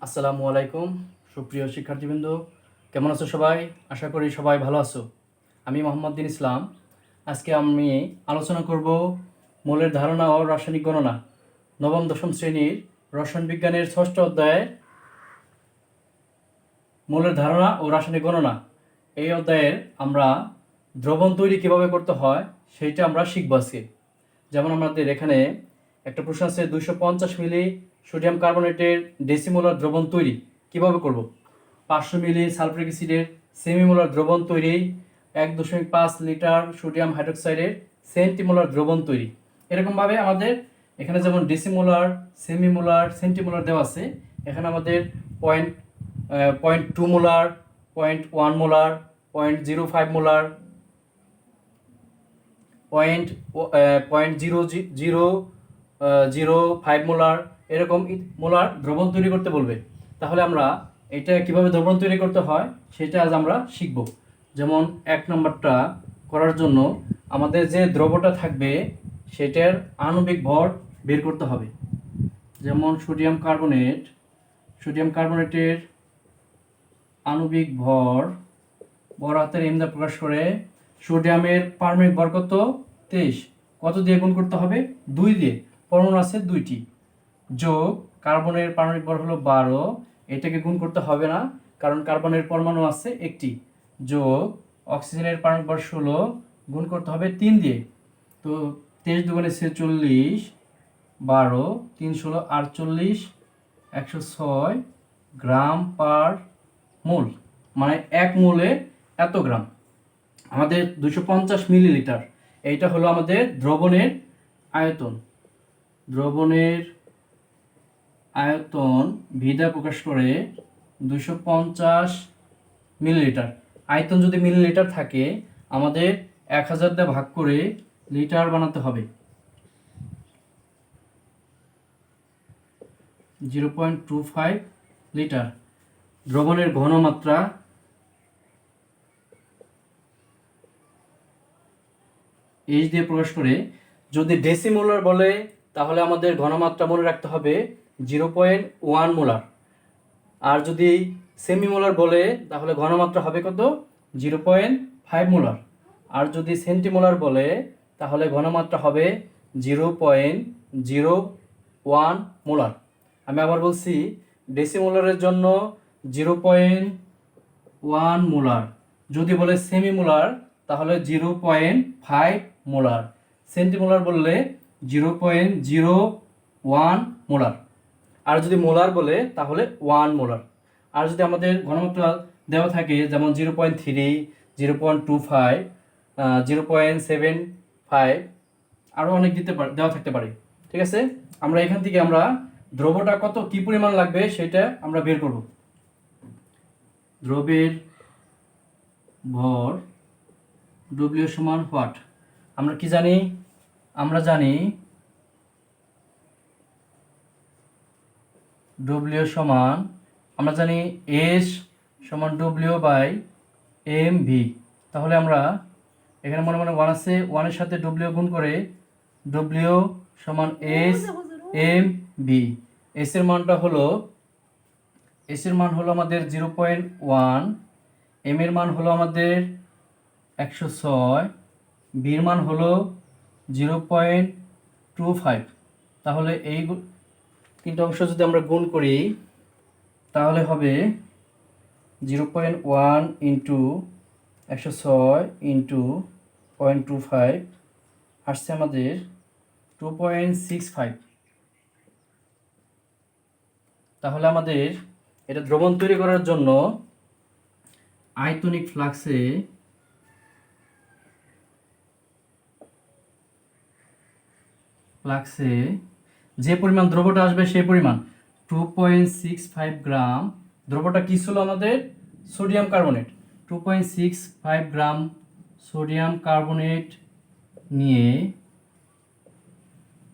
আসসালামু আলাইকুম সুপ্রিয় শিক্ষার্থীবৃন্দ, কেমন আছো সবাই? আশা করি সবাই ভালো আছো। আমি মোহাম্মদ দিন ইসলাম। আজকে আমি আলোচনা করব মোলের ধারণা ও রাসায়নিক গণনা, নবম দশম শ্রেণীর রসায়ন বিজ্ঞানের ষষ্ঠ অধ্যায়ে মোলের ধারণা ও রাসায়নিক গণনা। এই অধ্যায়ের আমরা দ্রবণ তৈরি কীভাবে করতে হয় সেইটা আমরা শিখব আজকে। যেমন আমাদের এখানে একটা প্রশ্ন আছে, 250 মিলি সোডিয়াম কার্বনেটের ডেসিমোলার দ্রবণ তৈরি কিভাবে করব। 500 মিলি সালফারিক অ্যাসিডের সেমিমোলার দ্রবণ তৈরি, 1.5 লিটার সোডিয়াম হাইড্রোক্সাইডের সেন্টিমোলার দ্রবণ তৈরি। এরকমভাবে আমাদের এখানে যেমন ডেসিমোলার, সেমিমোলার, সেন্টিমোলার দেওয়া আছে, এখানে আমাদের point 0.2 molar, 0.1 molar, 0.05 molar, 0.0005 molar এরকম মোলার দ্রবণ তৈরি করতে বলবে। তাহলে আমরা এটা কিভাবে দ্রবণ তৈরি করতে হয় সেটা আজ আমরা শিখব। যেমন 1 নম্বরটা করার জন্য আমাদের যে দ্রবটা থাকবে সেটার আণবিক ভর বের করতে হবে। যেমন সোডিয়াম কার্বনেটের আণবিক ভর বড় হাতের এম দ্বারা প্রকাশ করে। সোডিয়ামের পারমাণবিক ভর কত? 23। কত দিয়ে গুণ করতে হবে? 2 দিয়ে, পরমাণু আছে 2টি। যোগ কার্বনের পারমাণবিক ভর হলো 12, এটাকে গুণ করতে হবে না কারণ কার্বনের পরমাণু আছে একটি। যোগ অক্সিজেনের পারমাণবিক ভর 16, গুণ করতে হবে 3 দিয়ে। তো 23 দুগুণে 46, 12, 3 16 48, 106 গ্রাম পার মোল, মানে 1 মোলে এত গ্রাম। আমাদের 250 মিলিলিটার, এইটা হলো আমাদের দ্রবণের আয়তন। দ্রবণের আয়তন ভিদা প্রকাশ করে 250 মিলিলিটার। আয়তন যদি মিলিলিটার থাকে আমাদের 1000 দিয়ে ভাগ করে লিটার বানাতে হবে। 0.25 লিটার। দ্রবণের ঘনমাত্রা এইচ দিয়ে প্রকাশ করে। যদি ডেসিমোলার বলে তাহলে আমাদের ঘনমাত্রা মনে রাখতে হবে 0.1 মোলার। আর যদি সেমিমোলার বলে তাহলে ঘনমাত্রা হবে কত? 0.5 মোলার। আর যদি সেন্টিমোলার বলে তাহলে ঘনমাত্রা হবে 0.01 মোলার। আমি আবার বলছি, ডেসিমোলারের জন্য 0.1 মোলার। যদি বলে সেমিমোলার তাহলে 0.5 মোলার। সেন্টিমোলার বললে 0.01 মোলার। আর যদি মোলার বলে তাহলে 1 মোলার। আর যদি আমাদের ঘনমাত্রা দেওয়া থাকে যেমন 0.3, 0.25, 0.75, আরও অনেক দেওয়া থাকতে পারে। ঠিক আছে, আমরা এখান থেকে আমরা দ্রবটা কত কি পরিমাণ লাগবে সেটা আমরা বের করব। দ্রবের ভর ডব্লিউ সমান হোয়াট? আমরা কি জানি? আমরা জানি ডব্লিউ সমান, আমরা জানি এস সমান ডব্লিউ বাই এম ভি। তাহলে আমরা এখানে মনে মনে 1 আছে, 1-এর সাথে ডব্লিউ গুণ করে ডব্লিউ সমান এস এম ভি। এসের মান হলো আমাদের 0.1, এম এর মান হলো আমাদের 106, বির মান হলো 0.25। তাহলে এই তিনটা অংশ যদি আমরা গুণ করি তাহলে হবে 0.1 ইন্টু 106 ইন্টু 0.25 আসছে আমাদের 2.65। তাহলে আমাদের এটা দ্রবণ তৈরি করার জন্য আয়তনিক ফ্লাক্সে যে পরিমাণ দ্রবটা আসবে সেই পরিমাণ 2.65 গ্রাম। দ্রবটা কি ছিল আমাদের? Sodium carbonate. 2.65 gram sodium carbonate নিয়ে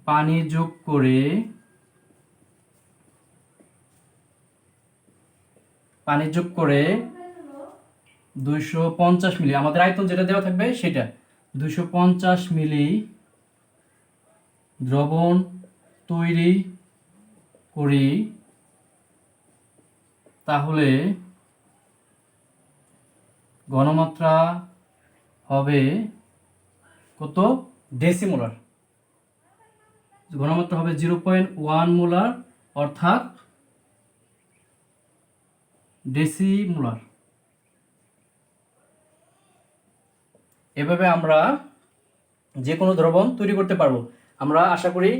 পানি যোগ করে 250 মিলি, আমাদের আয়তন যেটা দেওয়া থাকবে সেটা 250 মিলি দ্রবণ তৈরি করি তাহলে ঘনমাত্রা হবে কত? ডেসিমোলার। ঘনমাত্রা হবে 0.1 মোলার, অর্থাৎ ডেসিমোলার। এভাবে আমরা যে কোনো দ্রবণ তৈরি করতে পারবো। আমরা আশা করি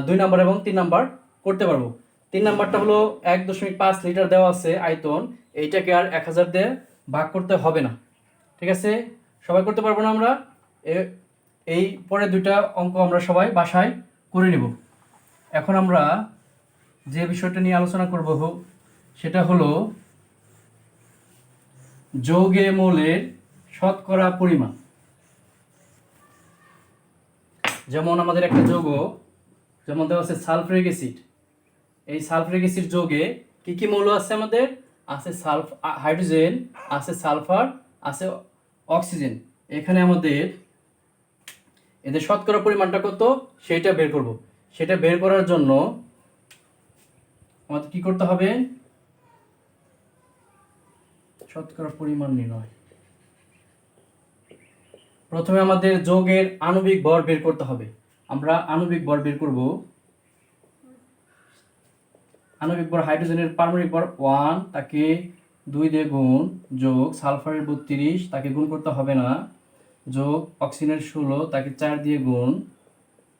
2 নাম্বার এবং 3 নাম্বার করতে পারবো। 3 নাম্বারটা হলো 1.5 লিটার দেওয়া আছে আয়তন, এইটাকে আর 1000 দিয়ে ভাগ করতে হবে না। ঠিক আছে, সবাই করতে পারবো না আমরা? এই পরে দুইটা অঙ্ক আমরা সবাই বাসায় করে নেব। এখন আমরা যে বিষয়টা নিয়ে আলোচনা করব সেটা হলো যৌগে মোলের শতকরা পরিমাণ। যেমন আমাদের একটা যৌগ যেমন দেওয়া আছে সালফারিক অ্যাসিড। এই সালফারিক অ্যাসিড যৌগে কি কি মৌল আছে? আমাদের আছে হাইড্রোজেন, আছে সালফার, আছে অক্সিজেন। এখানে আমাদের এদের শতকরা পরিমাণটা কত সেটা বের করব। সেটা বের করার জন্য আমাদের কি করতে হবে? শতকরা পরিমাণ নির্ণয়। প্রথমে আমাদের যৌগের আণবিক ভর বের করতে হবে। আমরা আণবিক ভর বের করব। আণবিক ভর হাইড্রোজেনের পারমাণবিক ভর 1, তাকে 2 দিয়ে গুণ, যোগ সালফারের 32, তাকে গুণ করতে হবে না, যোগ অক্সিজেনের 16, তাকে 4 দিয়ে গুণ,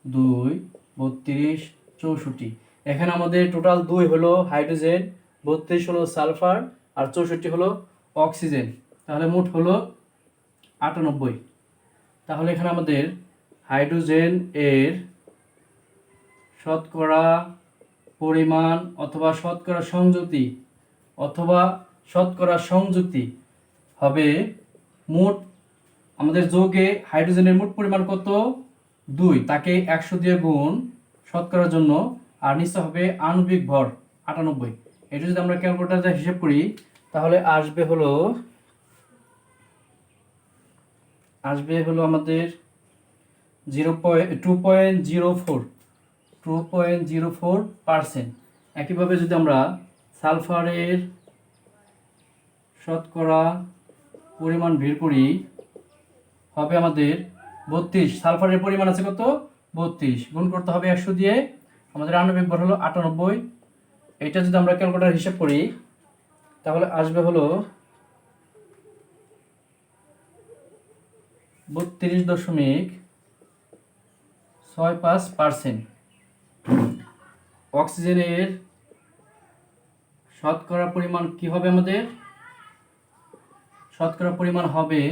2, 32, 64। এখানে আমাদের টোটাল 2 হলো হাইড্রোজেন, 32 হলো সালফার, আর 64 হলো অক্সিজেন। তাহলে মোট হলো 98। তাহলে এখানে আমাদের হাইড্রোজেন এর শতকরা পরিমাণ অথবা শতকরা সংযুক্তি হবে মোট। আমাদের যৌগে হাইড্রোজেনের মোট পরিমাণ কত? 2, তাকে 100 দিয়ে গুণ শতকরার জন্য, আর নিচে হবে আণবিক ভর 98। এটা যদি আমরা ক্যালকুলেটরে হিসাব করি তাহলে আসবে হলো আমাদের 2.04%। একইভাবে যদি আমরা সালফারের শতকরা পরিমাণ বের করি হবে আমাদের 32। সালফারের পরিমাণ আছে কত? 32, গুণ করতে হবে 100 দিয়ে, আমাদের আণবিক ভর হলো 98। এটা যদি আমরা ক্যালকুলেটর হিসাব করি তাহলে আসবে হলো 32.65%। অক্সিজেনের শতকরা পরিমাণ কি হবে? আমাদের শতকরা পরিমাণ হবে,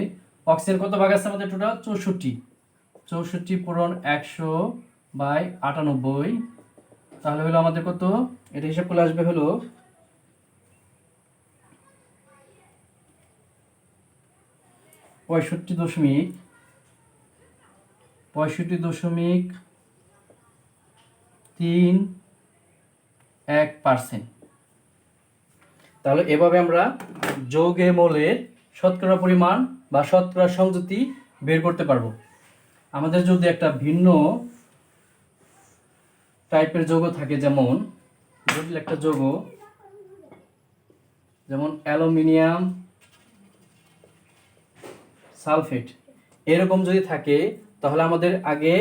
অক্সিজেন কত ভাগ আছে আমাদের? টোটাল 64 পূরণ 100/98। তাহলে হলো আমাদের কত? এটা হিসাব করলে আসবে হলো 65.31%। তাহলে এভাবে আমরা যৌগে মোলের শতকরা পরিমাণ বা শতকরা সংযুক্তি বের করতে পারবো। আমাদের যদি একটা ভিন্ন টাইপের যৌগ থাকে, যেমন জটিল একটা যৌগ যেমন অ্যালুমিনিয়াম সালফেট, এরকম যদি থাকে তাহলে আমাদের আগে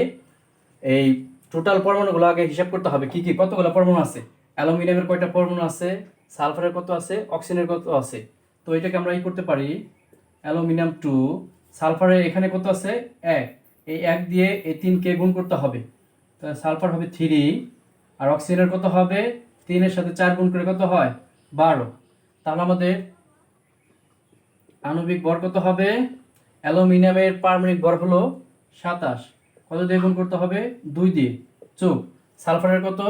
এই টোটাল পরমাণুগুলো আগে হিসাব করতে হবে। কি কি কতগুলো পরমাণু আছে? অ্যালুমিনিয়ামের কয়টা পরমাণু আছে, সালফারের কত আছে, অক্সিজেনের কত আছে। তো এটাকে আমরা করতে পারি অ্যালুমিনিয়াম 2, সালফারের এখানে কত আছে? 1। এই 1 দিয়ে এই 3কে গুণ করতে হবে, তাহলে সালফার হবে 3, আর অক্সিজেনের কত হবে? 3 এর সাথে 4 গুণ করে কত হয়? 12। তাহলে আমাদের আণবিক ভর কত হবে? অ্যালুমিনিয়ামের পারমাণবিক ভর হলো 27, কত দিয়ে গুণ করতে হবে? 2 দিয়ে, যোগ সালফারের কত?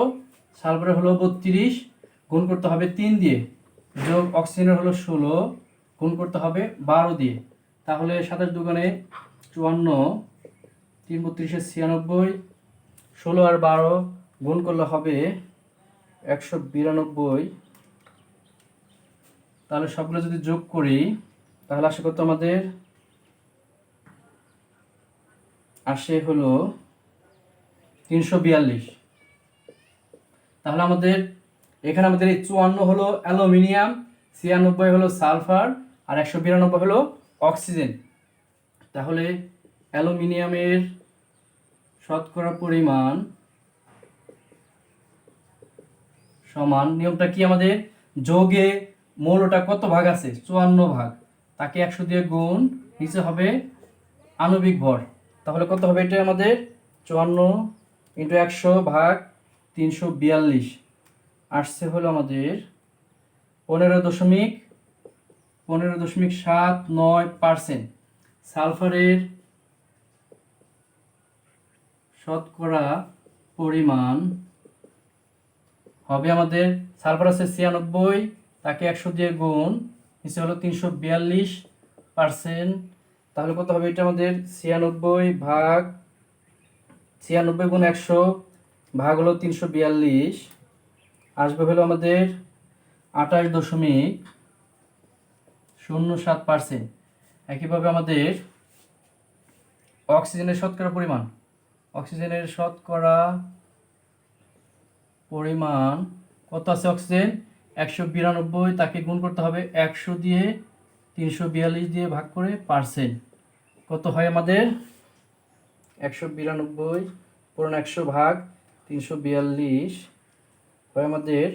সালফারের হলো 32, গুণ করতে হবে 3 দিয়ে, যোগ অক্সিজেনের হলো 16, গুণ করতে হবে 12 দিয়ে। তাহলে 27 দুগুণে 54, 3 32 96, 16 আর 12 গুণ করলে হবে 192। তাহলে সবগুলো যদি যোগ করি তাহলে আশা করতে আমাদের আসে হলো 342। তাহলে আমাদের এখানে আমাদের এই 54 হলো অ্যালুমিনিয়াম, 96 হলো সালফার, আর 192 হলো অক্সিজেন। তাহলে অ্যালুমিনিয়ামের শতকরা পরিমাণ সমান, নিয়মটা কি আমাদের, যোগে মৌলটা কত ভাগ আছে, 54 ভাগ, তাকে 100 দিয়ে গুণ, নিচে হবে আণবিক ভর। তাহলে কত হবে এটা আমাদের, 54 ইন্টু 100 ভাগ 342 আসছে হলো আমাদের 15.79%। সালফারের শতকরা পরিমাণ হবে আমাদের, সালফার আছে 96, তাকে 100 দিয়ে গুণ, নিচে হলো 342%। তাহলে কত হবে এটা আমাদের, 96 গুণ 100 ভাগ হলো 342, আসবে হলো আমাদের 28.07%। একইভাবে আমাদের অক্সিজেনের শতকরা পরিমাণ, অক্সিজেনের শতকরা পরিমাণ কত আছে, অক্সিজেন 192, তাকে গুণ করতে হবে 100 দিয়ে, 342 দিয়ে ভাগ করে পার্সেন্ট, কত হয় আমাদের 192 পূরণ 100 ভাগ 342 হয় আমাদের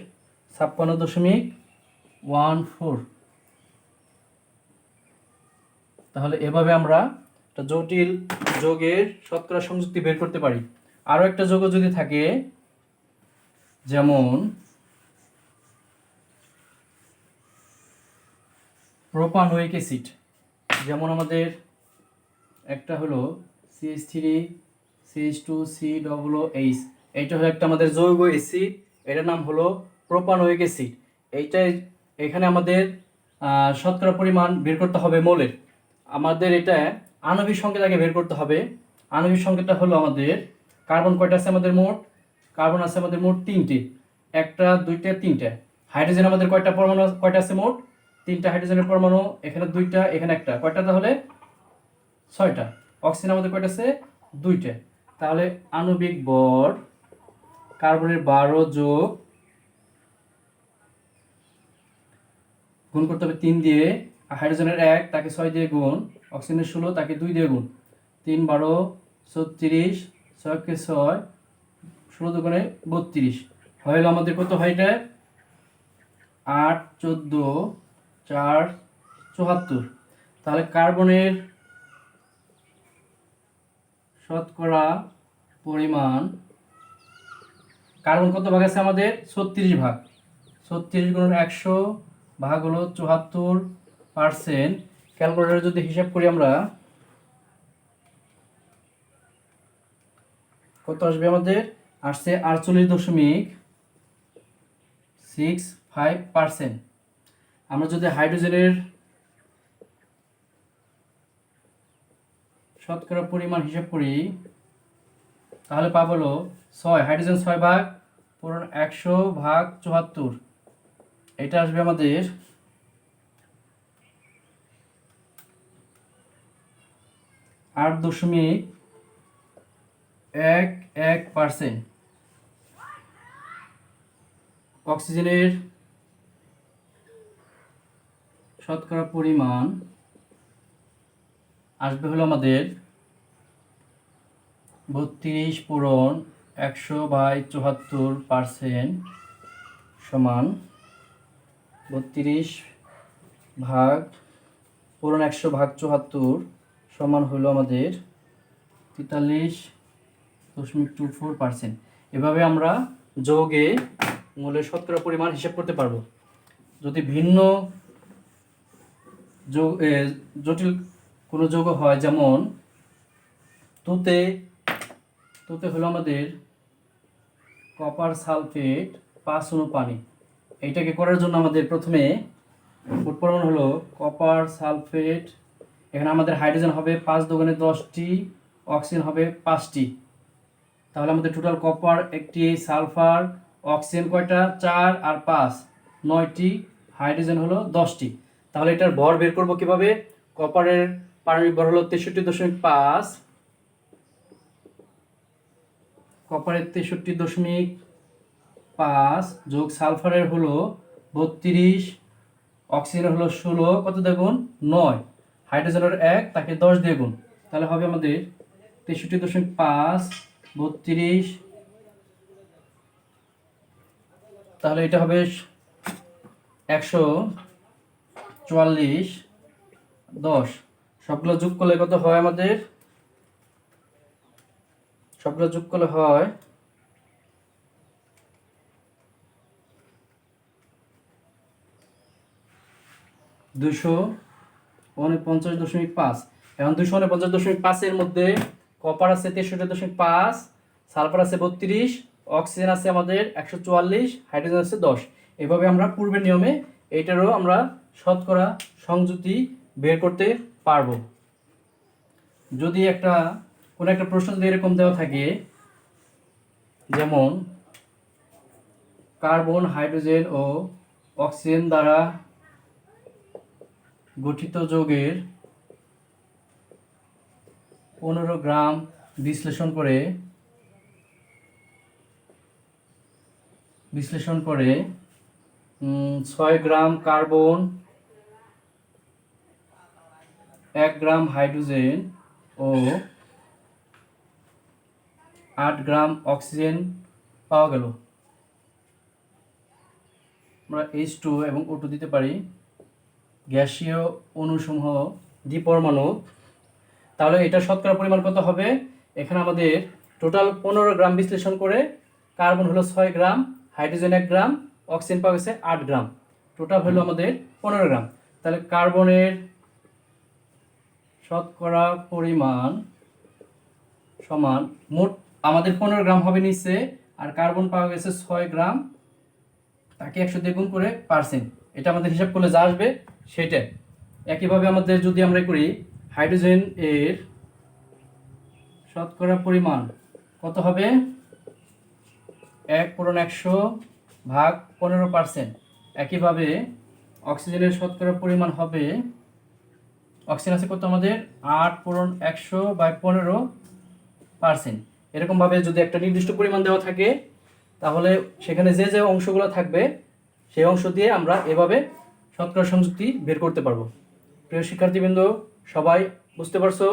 56.14। তাহলে এভাবে আমরা একটা জটিল যৌগের শতকরা সংযুক্তি বের করতে পারি। আরও একটা যৌগ যদি থাকে, যেমন প্রোপানোয়িক অ্যাসিড, যেমন আমাদের একটা হলো CH3CH2COOH, এইটা হলো একটা আমাদের জৈব অ্যাসিড, এটার নাম হলো প্রোপানোয়িক অ্যাসিড। এইটাই এখানে আমাদের শতকরা পরিমাণ বের করতে হবে মোলের। আমাদের এটা আণবিক সংকেত আগে বের করতে হবে। আণবিক সংকেতটা হলো আমাদের, কার্বন কয়টা আছে আমাদের মোট, কার্বন আছে আমাদের মোট 3টে, 1টা 2টা 3টা। হাইড্রোজেন আমাদের কয়টা পরমাণু, কয়টা আছে মোট 3টা হাইড্রোজেনের পরমাণু, এখানে 2টা, এখানে 1টা, কয়টা তাহলে 6টা। অক্সিজেন আমাদের কয়টা আছে, 2টা। তাহলে আণবিক ভর কার্বনের 12 যোগ গুণ করতে হবে 3 দিয়ে, হাইড্রোজেনের 1, তাকে 6 দিয়ে গুণ, অক্সিজেনের 16, তাকে 2 দিয়ে গুণ, 3 12 36, 6 কে 6, 16 দুগুণে 32, হয়ে গেল আমাদের কত হয় এটা, 8 14 4 74। তাহলে কার্বনের শতকরা পরিমাণ, কার্বন কত ভাগ আছে আমাদের, 36 ভাগ, 36 গুণ 100 ভাগ হলো 74%। ক্যালকুলেটরে যদি হিসাব করি আমরা, কত আসবে আমাদের, আসছে 48.65%। আমরা যদি হাইড্রোজেনের শতকরা পরিমাণ হিসাব করি, তাহলে পাবো হলো 6, হাইড্রোজেন 6 ভাগ পূরণ 100 ভাগ 74, এটা আসবে আমাদের 8.11%। অক্সিজেনের শতকরা পরিমাণ আসবে হলো আমাদের 32 পূরণ 100/74% সমান 32 ভাগ পূরণ 100/74 সমান হলো আমাদের 43.24%। এভাবে আমরা যৌগে মূলের শতকরা পরিমাণ হিসাব করতে পারবো। যদি ভিন্ন জটিল কোনো যৌগ হয়, যেমন তুতে হলো আমাদের কপার সালফেট 5 অণু পানি। এইটাকে করার জন্য আমাদের প্রথমে মোট পরিমাণ হলো কপার সালফেট, এখানে আমাদের হাইড্রোজেন হবে 5 দুগুণে 10টি, অক্সিজেন হবে 5টি। তাহলে আমাদের টোটাল কপার একটি, সালফার অক্সিজেন কয়টা, 4 আর 5 9টি, হাইড্রোজেন হলো 10টি। তাহলে এটার ভর বের করব কিভাবে, কপারের পারমাণবিক ভর হলো 63.5, কপারের 63.5 5 যোগ সালফারের হলো 32, অক্সিজেনের হলো 16, কত দিয়ে গুণ 9, হাইড্রোজেনের 1, তাকে 10 দিয়ে গুণ, তাহলে হবে আমাদের 63.5 32, তাহলে এটা হবে 144 10, সবগুলো যোগ করলে কত হয় আমাদের, সবগুলো যোগ করলে হয় 249.5। এখন 249.5 এর মধ্যে কপার আছে 63.5, সালফার আছে 32, অক্সিজেন আছে আমাদের 144, হাইড্রোজেন আছে 10। এভাবে আমরা পূর্বের নিয়মে এইটারও আমরা শতকরা সংযুতি বের করতে পারবো। যদি কোনো একটা প্রশ্ন যদি এরকম দেওয়া থাকে, যেমন কার্বন, হাইড্রোজেন ও অক্সিজেন দ্বারা গঠিত যৌগের 15 গ্রাম বিশ্লেষণ করে 6 গ্রাম কার্বন, 1 গ্রাম হাইড্রোজেন ও 8 গ্রাম অক্সিজেন পাওয়া গেল। আমরা H2 এবং O2 দিতে পারি, গ্যাসীয় অণুসমূহ দ্বিপরমাণু। তাহলে এটা শতকরা পরিমাণ কত হবে? এখানে আমাদের টোটাল 15 গ্রাম বিশ্লেষণ করে কার্বন হলো 6 গ্রাম, হাইড্রোজেন 1 গ্রাম, অক্সিজেন পাওয়া গেছে 8 গ্রাম, টোটাল হলো আমাদের 15 গ্রাম। তাহলে কার্বনের শতকরা পরিমাণ সমান মোট আমাদের 15 গ্রাম হবে নিচে, আর কার্বন পাওয়া গেছে 6 গ্রাম, তাকে 100 দিয়ে গুণ করে পার্সেন্ট, এটা আমাদের হিসাব করলে যা আসবে সেটা। একইভাবে আমাদের যদি আমরা করি হাইড্রোজেন এর শতকরা পরিমাণ কত হবে, 1/100 ভাগ 15%। একইভাবে অক্সিজেনের শতকরা পরিমাণ হবে, অক্সিজেন আছে কত আমাদের 8/100 বাই 15%। এরকমভাবে যদি একটা নির্দিষ্ট পরিমাণ দেওয়া থাকে, তাহলে সেখানে যে যে অংশগুলো থাকবে সেই অংশ দিয়ে আমরা এভাবে শতকরা সংযুক্তি বের করতে পারবো। প্রিয় শিক্ষার্থীবৃন্দ, সবাই বুঝতে পারছো?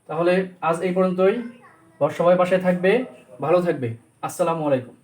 তাহলে আজ এই পর্যন্তই। সবাই বাসায় থাকবে, ভালো থাকবে। আসসালামু আলাইকুম।